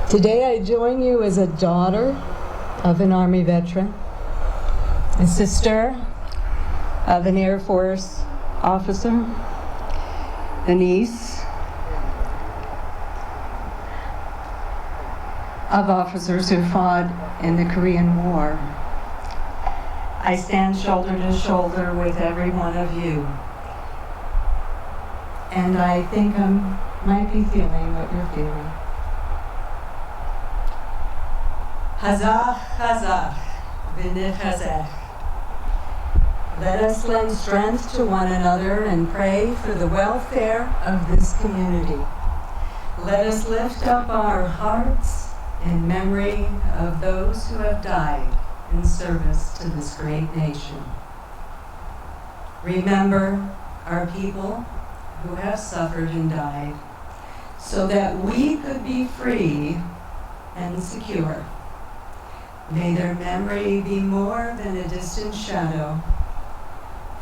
Today I join you as a daughter of an Army veteran, a sister of an Air Force officer, a niece of officers who fought in the Korean War. I stand shoulder to shoulder with every one of you. And I think I might be feeling what you're feeling. Hazach, hazach, v'nechazech. Let us lend strength to one another and pray for the welfare of this community. Let us lift up our hearts in memory of those who have died in service to this great nation. Remember our people who have suffered and died so that we could be free and secure. May their memory be more than a distant shadow,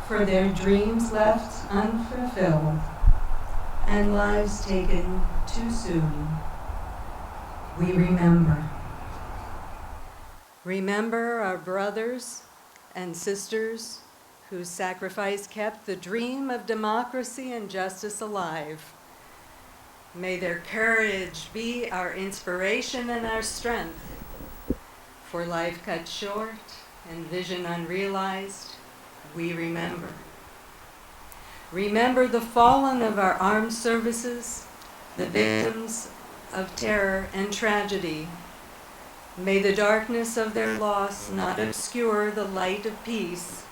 for their dreams left unfulfilled and lives taken too soon. We remember. Remember our brothers and sisters whose sacrifice kept the dream of democracy and justice alive. May their courage be our inspiration and our strength. For life cut short and vision unrealized, we remember. Remember the fallen of our armed services, the victims of terror and tragedy. May the darkness of their loss not obscure the light of peace.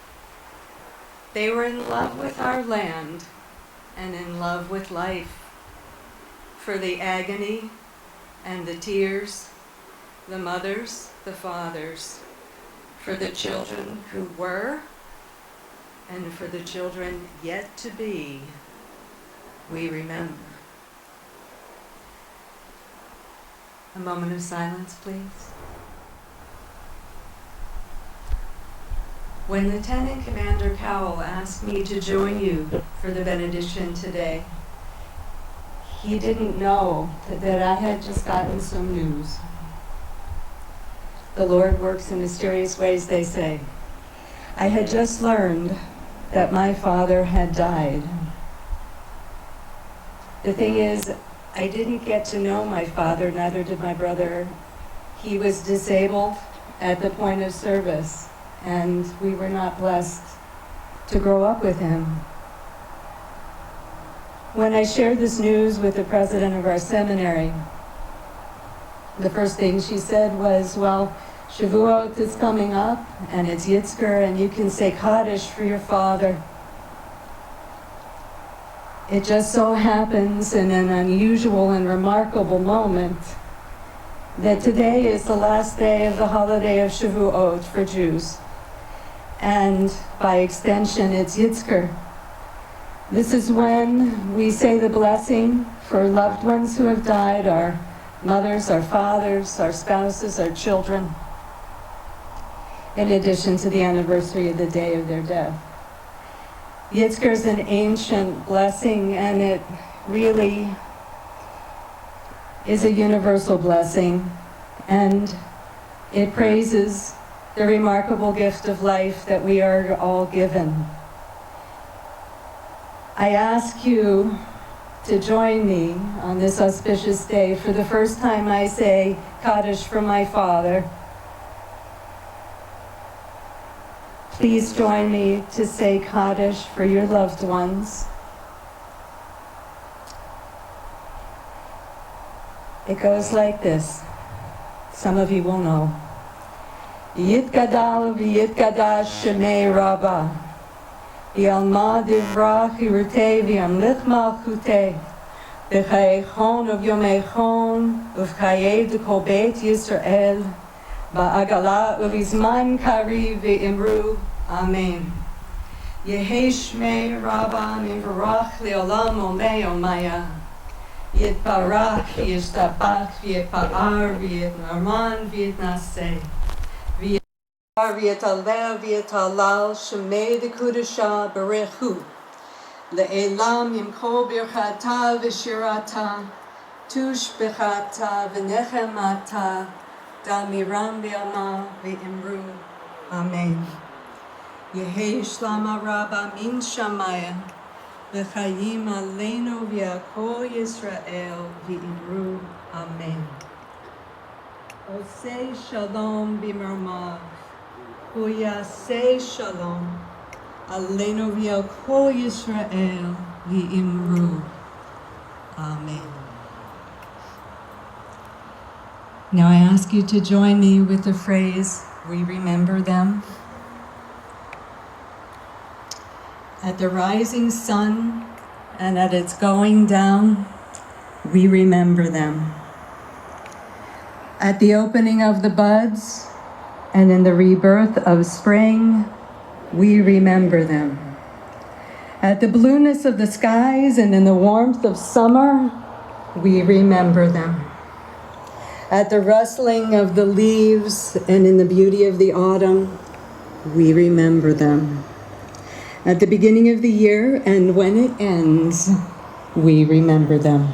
They were in love with our land and in love with life. For the agony and the tears, the mothers, the fathers, for the children who were, and for the children yet to be, we remember. A moment of silence, please. When Lieutenant Commander Cowell asked me to join you for the benediction today, he didn't know that I had just gotten some news. The Lord works in mysterious ways, they say. I had just learned that my father had died. The thing is, I didn't get to know my father, neither did my brother. He was disabled at the point of service, and we were not blessed to grow up with him. When I shared this news with the president of our seminary, the first thing she said was, well, Shavuot is coming up, and it's Yitzker, and you can say Kaddish for your father. It just so happens in an unusual and remarkable moment that today is the last day of the holiday of Shavuot for Jews. And by extension, it's Yitzker. This is when we say the blessing for loved ones who have died, our mothers, our fathers, our spouses, our children, in addition to the anniversary of the day of their death. Yitzker is an ancient blessing, and it really is a universal blessing, and it praises the remarkable gift of life that we are all given. I ask you to join me on this auspicious day. For the first time I say Kaddish for my father. Please join me to say Kaddish for your loved ones. It goes like this. Some of you will know. Yitgadal v'yitgadash shemei rabbi. Yalma divrach yirtei v'yamlich malchutei. V'chayechon uv'yomechon uv'chayei d'kol beit Yisrael. Ba'agala uv'izman kari v'imru. Amen. Yehi shmei rabba mivarach le'olam omei omaya. Yitbarach v'yishtabach v'yitpa'ar v'yitnarman v'yitnaseh. V'yitalel v'yitalal shemei d'kudasha berechu. Le'elam yimkol birchata v'shirata. Tushbechata v'nechemata damiram b'yama v'imru. Amen. Yehi shlama rabba min shamaya v'chayim aleinu v'yakol Yisrael v'imru. Amen. Osei shalom b'mermav uyasei shalom aleinu v'yakol Yisrael v'imru. Amen. Now I ask you to join me with the phrase, we remember them. At the rising sun and at its going down, we remember them. At the opening of the buds and in the rebirth of spring, we remember them. At the blueness of the skies and in the warmth of summer, we remember them. At the rustling of the leaves and in the beauty of the autumn, we remember them. At the beginning of the year and when it ends, we remember them.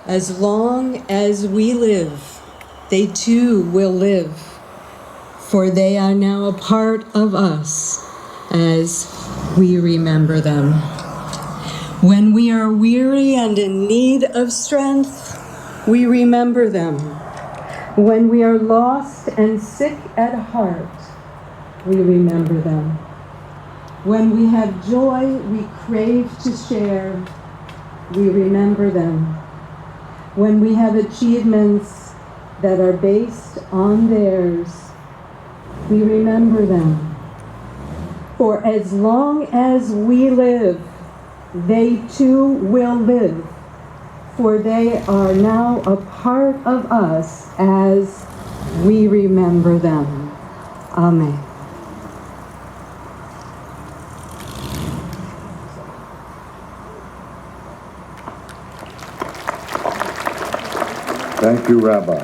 As long as we live, they too will live, for they are now a part of us as we remember them. When we are weary and in need of strength, we remember them. When we are lost and sick at heart, we remember them. When we have joy we crave to share, we remember them. When we have achievements that are based on theirs, we remember them. For as long as we live, they too will live, for they are now a part of us as we remember them. Amen. Thank you, Rabbi.